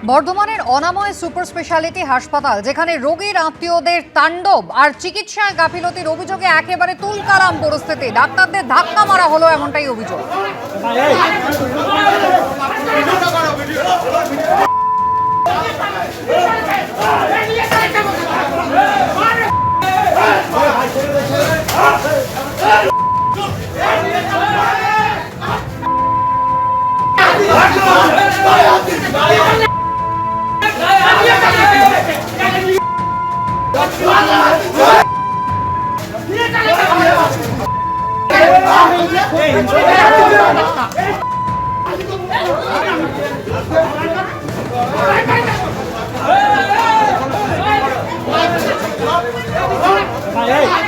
বর্ধমানের অনাময় super speciality হাসপাতাল, যেখানে রোগীর আত্মীয়দের তাণ্ডব আর চিকিৎসায় গাফিলতির অভিযোগে একেবারে তুলকালাম পরিস্থিতি। ডাক্তারদের ধাক্কা মারা হলো, এমনটাই অভিযোগ।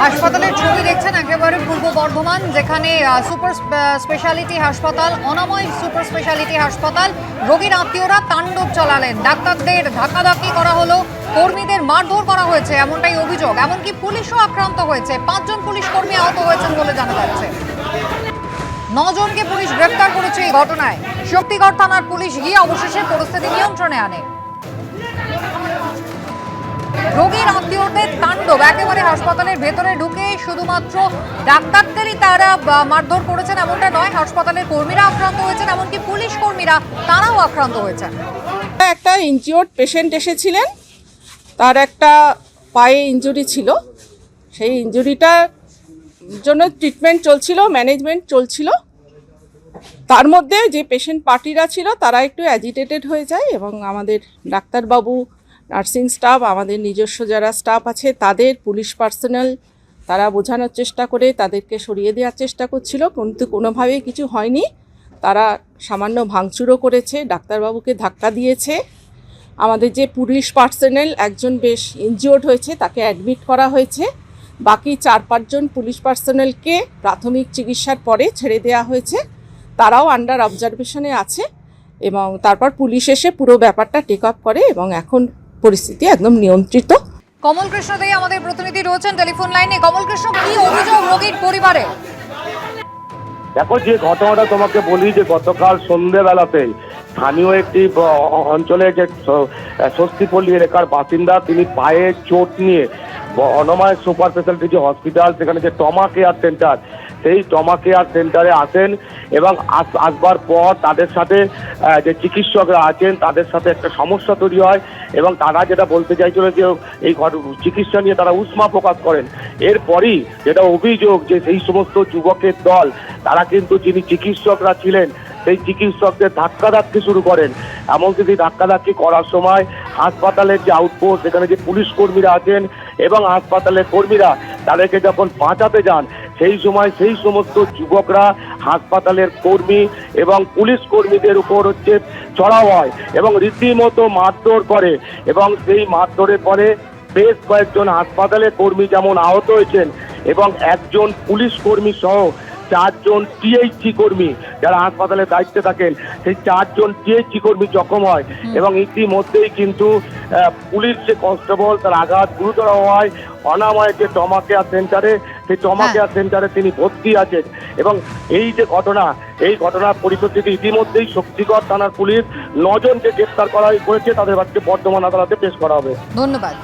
হাসপাতালের ছবি দেখছেন, একেবারে পূর্ব বর্ধমান, যেখানে সুপার স্পেশালিটি হাসপাতাল, অনাময় সুপার স্পেশালিটি হাসপাতাল। রোগীর আত্মীয়রা তাণ্ডব চালালেন, ডাক্তারদের ধাক্কাধাক্কি করা হলো, কর্মীদের মারধর করা হয়েছে, এমনটাই অভিযোগ। এমনকি পুলিশও আক্রান্ত হয়েছে, 5 জন পুলিশ কর্মী আহত হয়েছেন বলে জানা যাচ্ছে। 9 জনকে পুলিশ গ্রেফতার করেছে এই ঘটনায়। শক্তিগড় থানার পুলিশ গিয়ে অবশেষে পরিস্থিতি নিয়ন্ত্রণে আনে। রোগীর আত্মীয়দের তাণ্ডব, একেবারে হাসপাতালের ভেতরে ঢুকে শুধুমাত্র ডাক্তারদেরই তারা মারধর করেছেন এমনটা নয়, হাসপাতালের কর্মীরা আক্রান্ত হয়েছেন, এমনকি পুলিশ কর্মীরা তারাও আক্রান্ত হয়েছেন। একটা ইনজিওর্ড পেশেন্ট এসেছিলেন, তার একটা পায়ে ইনজুরি ছিল, সেই ইনজুরিটার জন্য ট্রিটমেন্ট চলছিল, ম্যানেজমেন্ট চলছিল। তার মধ্যে যে পেশেন্ট পার্টিরা ছিল তারা একটু অ্যাজিটেটেড হয়ে যায় এবং আমাদের ডাক্তারবাবু, নার্সিং স্টাফ, আমাদের নিজস্ব যারা স্টাফ আছে তাদের, পুলিশ পার্সোনাল, তারা বোঝানোর চেষ্টা করে তাদেরকে সরিয়ে দেওয়ার চেষ্টা করছিল, কিন্তু কোনোভাবেই কিছু হয়নি। তারা সামান্য ভাঙচুরও করেছে, ডাক্তারবাবুকে ধাক্কা দিয়েছে। আমাদের যে পুলিশ পার্সোনাল একজন বেশ ইনজিওর্ড হয়েছে, তাকে অ্যাডমিট করা হয়েছে। বাকি 4-5 জন পুলিশ পার্সোনালকে প্রাথমিক চিকিৎসার পরে ছেড়ে দেওয়া হয়েছে, তারাও আন্ডার অবজারভেশনে আছে। এবং তারপর পুলিশ এসে পুরো ব্যাপারটা টেক আপ করে এবং এখন পরিস্থিতি একদম নিয়ন্ত্রিত। কমল কৃষ্ণ দে আমাদের প্রতিনিধি রয়েছেন টেলিফোন লাইনে। কমল কৃষ্ণ, কি অভিযোগ রোগীর পরিবারে? দেখো, যে ঘটনাটা তোমাকে বলি, যে গতকাল সন্ধ্যেবেলাতে স্থানীয় একটি অঞ্চলে যে স্বস্তিপল্লী এলাকার বাসিন্দা, তিনি পায়ে চোট নিয়ে অনাময় সুপার স্পেশালিটি যে হসপিটাল, সেখানে যে ট্রমা কেয়ার সেন্টার, সেই ট্রমা কেয়ার সেন্টারে আসেন এবং আসবার পর তাদের সাথে যে চিকিৎসকরা আছেন তাদের সাথে একটা সমস্যা তৈরি হয় এবং তারা যেটা বলতে চাইছিল যে এই চিকিৎসা নিয়ে তারা উষ্মা প্রকাশ করেন। এরপরই যেটা অভিযোগ যে সেই সমস্ত যুবকের দল, তারা কিন্তু যিনি চিকিৎসকরা ছিলেন সেই চিকিৎসকদের ধাক্কাধাক্কি শুরু করেন। এমনকি সেই ধাক্কাধাক্কি করার সময় হাসপাতালের যে আউটপোস্ট, সেখানে যে পুলিশ কর্মীরা আছেন এবং হাসপাতালের কর্মীরা তাদেরকে যখন বাঁচাতে যান, সেই সময় সেই সমস্ত যুবকরা হাসপাতালের কর্মী এবং পুলিশ কর্মীদের উপর চড়াও হয় এবং রীতিমতো মারধর করে এবং সেই মারধরের পরে বেশ কয়েকজন হাসপাতালের কর্মী যেমন আহত হয়েছেন এবং একজন পুলিশ কর্মী সহ 4 জন টিএইচসি কর্মী যারা হাসপাতালের দায়িত্বে থাকেন, সেই 4 জন টিএইচসি কর্মী জখম হয় এবং ইতিমধ্যেই কিন্তু পুলিশ যে কনস্টেবল, তার আঘাত গুরুতর হওয়ায় অনাময় যে ট্রমা কেয়ার সেন্টারে, সেই ট্রমা কেয়ার সেন্টারে তিনি ভর্তি আছেন। এবং এই যে ঘটনা, এই ঘটনার পরিপ্রেক্ষিতে ইতিমধ্যেই শক্তিগড় থানার পুলিশ 9 জনকে গ্রেফতার করা হয়েছে, তাদের আজকে বর্ধমান আদালতে পেশ করা হবে। ধন্যবাদ।